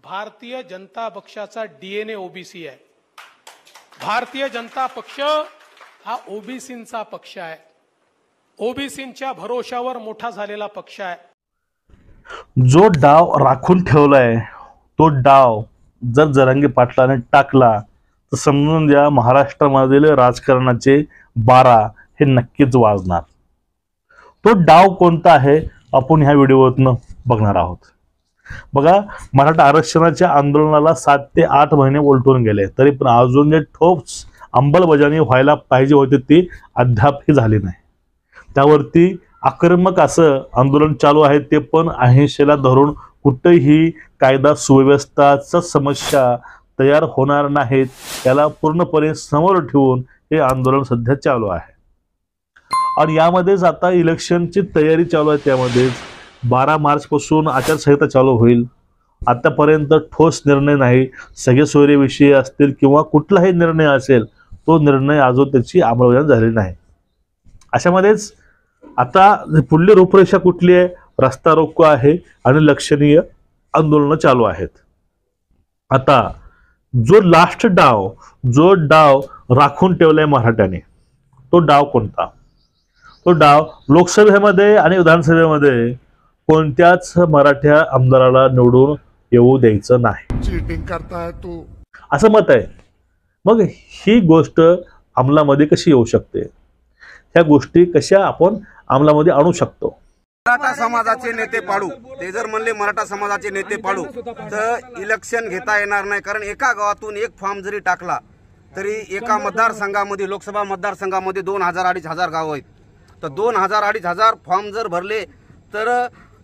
भारतीय जनता पक्षाचा DNA OBC आहे। भारतीय जनता पक्ष हा ओबीसींचा पक्ष आहे। ओबीसींच्या भरोशावर मोठा झालेला पक्ष आहे। जो डाव राखून ठेवलाय तो डाव जर जरांगे पाटलाने टाकला तर समजून द्या महाराष्ट्रामधील राजकारणाचे 12 हे नक्कीच वाजणार। तो डाव कोणता आहे आपण ह्या व्हिडिओतून बघणार आहोत। बघा, मराठा आरक्षणाच्या आंदोलनाला 7 ते 8 महिने उलटून गेले तरी पण अजून जे ठोस अंमलबजावणी व्हायला पाहिजे होते ती अद्यापही झाली नाही। त्यावरती आक्रमक असं आंदोलन चालू आहे, ते पण 80ला धरून कुठेही कायदा सुव्यवस्थाचा समस्या तयार होणार नाहीत त्याला पूर्णपणे समोर ठेवून हे आंदोलन सध्या चालू आहे। आणि यामध्येच आता इलेक्शनची तयारी चालू आहे। त्यामध्येच 12 मार्च पासून आचारसंहिता चालू होईल। आतापर्यंत ठोस निर्णय नाही, सगळे सोयरेविषयी असतील किंवा कुठलाही निर्णय असेल तो निर्णय अजून त्याची अंमलबजावणी झालेली नाही। अशामध्येच आता पुढली रूपरेषा कुठली आहे? रस्ता रोको आहे आणि लक्षणीय आंदोलन चालू आहेत। आता जो लास्ट डाव जो डाव राखून ठेवलाय मराठ्याने तो डाव कोणता? तो डाव लोकसभेमध्ये आणि विधानसभेमध्ये कोणत्याच मराठा आमदाराला निवडून येऊ द्यायचं नाही। चीटिंग करताय तू, असं मत आहे। मग ही गोष्ट अंमलामध्ये कशी येऊ शकते? ह्या गोष्टी कशा आपण अंमलामध्ये आणू शकतो? मराठा समाजाचे नेते पाडू, ते जर म्हणले मराठा समाजाचे नेते पाडू तर इलेक्शन घेता येणार नाही। कारण एका गावातून एक फॉर्म जरी टाकला तरी एका मतदारसंघामध्ये लोकसभा मतदारसंघामध्ये 2000-2500 गाव आहेत। तर 2000-2500 फॉर्म जर भरले तर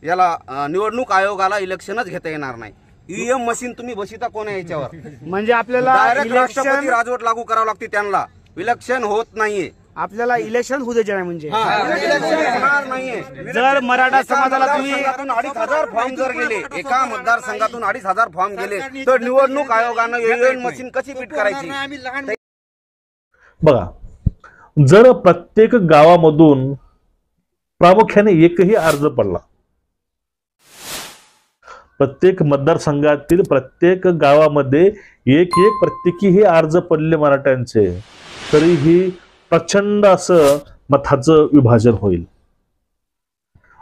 याला निवडणूक आयोगाला इलेक्शनच घेता येणार नाही। ईव्हीएम मशीन तुम्ही बसिता कोण आहे याच्यावर? म्हणजे आपल्याला डायरेक्ट राष्ट्रपती राजवट लागू करावं लागते त्यांना। इलेक्शन होत नाहीये, आपल्याला इलेक्शन होऊ द्यायचे नाही। म्हणजे इलेक्शन होणार नाहीये। जर मराठा समाजाला तुम्ही 2500 फॉर्म जर गेले, एका मतदारसंघातून 2500 फॉर्म गेले तर निवडणूक आयोगानं ईव्हीएम मशीन कशी फिट करायची? बघा, जर प्रत्येक गावामधून प्रामुख्याने एकही अर्ज पडला, प्रत्येक मतदारसंघातील प्रत्येक गावामध्ये एक प्रत्येकी हे अर्ज पडले मराठ्यांचे, तरीही प्रचंड असं मताचं विभाजन होईल।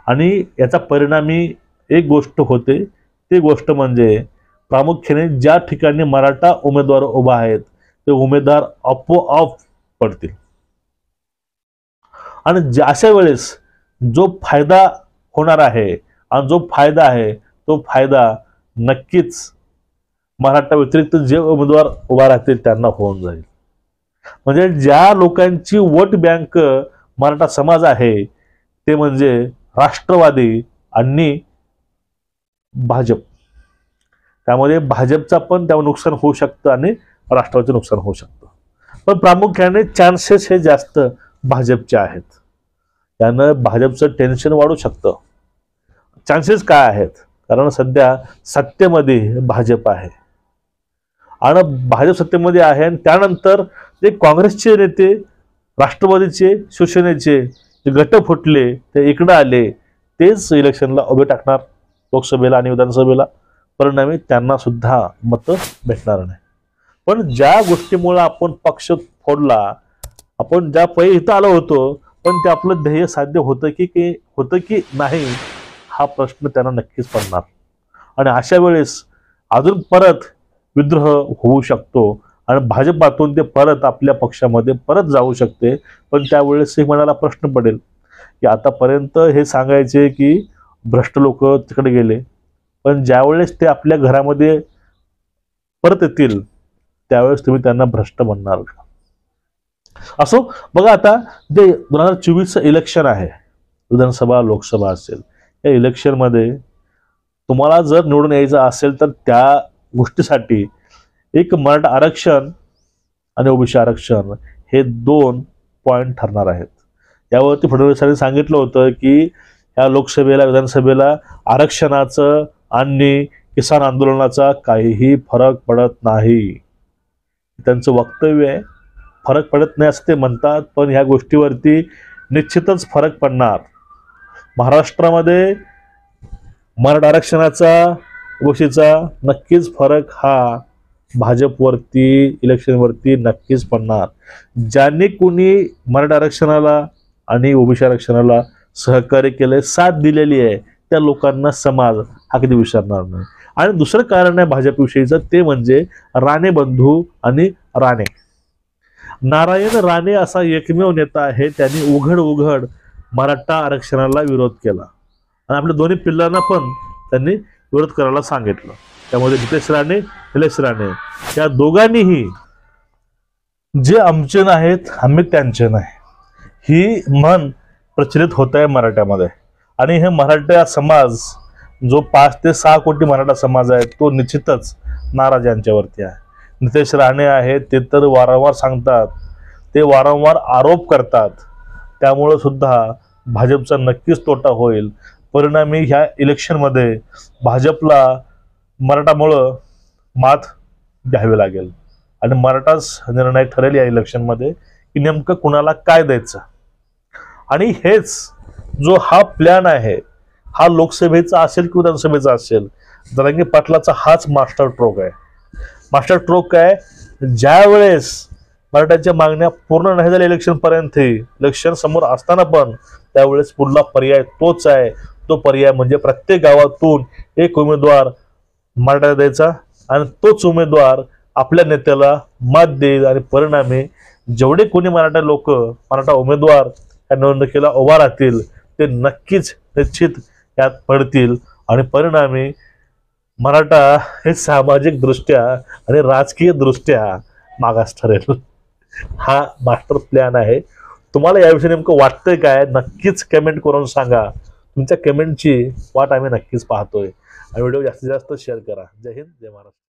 आणि याचा परिणामी एक गोष्ट होते, ती गोष्ट म्हणजे प्रामुख्याने ज्या ठिकाणी मराठा उमेदवार उभा आहेत ते उमेदवार आपोआप पडतील। आणि अशा वेळेस जो फायदा होणार आहे आणि जो फायदा आहे तो फायदा नक्कीच मराठा व्यतिरिक्त जे उमेदवार उभा राहतील त्यांना होऊन जाईल। म्हणजे ज्या लोकांची वोट बँक मराठा समाज आहे ते म्हणजे राष्ट्रवादी आणि भाजप, त्यामध्ये भाजपचा पण त्यावर नुकसान होऊ शकतं आणि राष्ट्रवादीचं नुकसान होऊ शकतं। पण प्रामुख्याने चान्सेस हे जास्त भाजपचे आहेत, त्यानं भाजपचं टेन्शन वाढू शकतं। चान्सेस काय आहेत? कारण सध्या सत्तेमध्ये भाजप आहे आणि भाजप सत्तेमध्ये आहे आणि त्यानंतर जे काँग्रेसचे नेते, राष्ट्रवादीचे, शिवसेनेचे जे गट फुटले ते इकडे आले, तेच इलेक्शनला उभे टाकणार लोकसभेला आणि विधानसभेला। परिणामी त्यांना सुद्धा मतं भेटणार नाही। पण ज्या गोष्टीमुळे आपण पक्ष फोडला, आपण ज्या पै इथं आलो होतो, पण ते आपलं ध्येय साध्य होतं की नाही हा प्रश्न त्यांना नक्कीच पडणार। आणि अशा वेळेस अजून परत विद्रोह होऊ शकतो आणि भाजपातून ते परत आपल्या पक्षामध्ये परत जाऊ शकते। पण त्यावेळेस एक मनाला प्रश्न पडेल की आतापर्यंत हे सांगायचे की भ्रष्ट लोक तिकडे गेले, पण ज्यावेळेस ते आपल्या घरामध्ये परत येतील त्यावेळेस तुम्ही त्यांना भ्रष्ट म्हणणार का? असो, बघा, आता जे 2024 इलेक्शन आहे, विधानसभा लोकसभा असेल, या इलेक्शनमध्ये तुम्हाला जर निवडून यायचं असेल तर त्या गोष्टीसाठी एक मराठा आरक्षण आणि ओबीसी आरक्षण हे 2 पॉइंट ठरणार आहेत। यावरती फडणवीसांनी सांगितलं होतं की या लोकसभेला विधानसभेला आरक्षणाचं आणि किसान आंदोलनाचा काहीही फरक पडत नाही, त्यांचं वक्तव्य आहे। फरक पडत नाही असं ते म्हणतात, पण ह्या गोष्टीवरती निश्चितच फरक पडणार। महाराष्ट्रामध्ये मराठा आरक्षणाचा गोष्टीचा नक्कीच फरक हा भाजपवरती इलेक्शनवरती नक्कीच पडणार. ज्यांनी कुणी मराठा आरक्षणाला आणि ओबीसी आरक्षणाला सहकार्य केले, साथ दिलेली आहे, त्या लोकांना समाज हा कधी विसरणार नाही. आणि दुसरं कारण आहे भाजपविषयीचं, ते म्हणजे राणे बंधू आणि राणे. नारायण राणे असा एकमेव नेता आहे त्यांनी उघड मराठा आरक्षणाला विरोध केला आणि आपल्या दोन्ही पिल्लांना पण त्यांनी विरोध करायला सांगितलं. त्यामध्ये नितेश राणे, निलेश राणे या दोघांनीही जे आमचे नाहीत आम्ही त्यांचे नाही ही म्हण प्रचलित होत आहे मराठ्यामध्ये. आणि हे मराठा समाज जो 5 ते 6 कोटी मराठा समाज आहे तो निश्चितच नाराज यांच्यावरती आहे. नितेश राणे आहेत ते तर वारंवार सांगतात, ते वारंवार आरोप करतात, त्यामुळे सुद्धा भाजपचा नक्कीच तोटा होईल. परिणामी ह्या इलेक्शनमध्ये भाजपला मराठामुळं मात घ्यावी लागेल आणि मराठाच निर्णय ठरेल या इलेक्शनमध्ये की नेमकं कुणाला काय द्यायचं. आणि हेच जो हा प्लॅन आहे हा लोकसभेचा असेल किंवा विधानसभेचा असेल, जरांगे पाटलाचा हाच मास्टर स्ट्रोक आहे. मास्टर स्ट्रोक काय, ज्या वेळेस मराठ्यांच्या मागण्या पूर्ण नाही झाल्या इलेक्शनपर्यंत, इलेक्शन समोर असताना पण त्यावेळेस पुढला पर्याय तोच आहे. तो पर्याय म्हणजे प्रत्येक गावातून एक उमेदवार मराठा द्यायचा आणि तोच उमेदवार आपल्या नेत्याला मत देईल. आणि परिणामी जेवढे कोणी मराठा लोक मराठा उमेदवार या निवडणुकीला उभा राहतील ते नक्कीच निश्चित यात पडतील आणि परिणामी मराठा हे सामाजिक दृष्ट्या आणि राजकीय दृष्ट्या मागास ठरेल. हा मास्टर प्लॅन आहे. तुम्हाला याविषयी नेमकं वाटतंय काय, नक्कीच कमेंट करून सांगा. तुमच्या कमेंटची वाट आम्ही नक्कीच पाहतोय आणि व्हिडिओ जास्तीत जास्त शेअर करा. जय हिंद, जय महाराष्ट्र.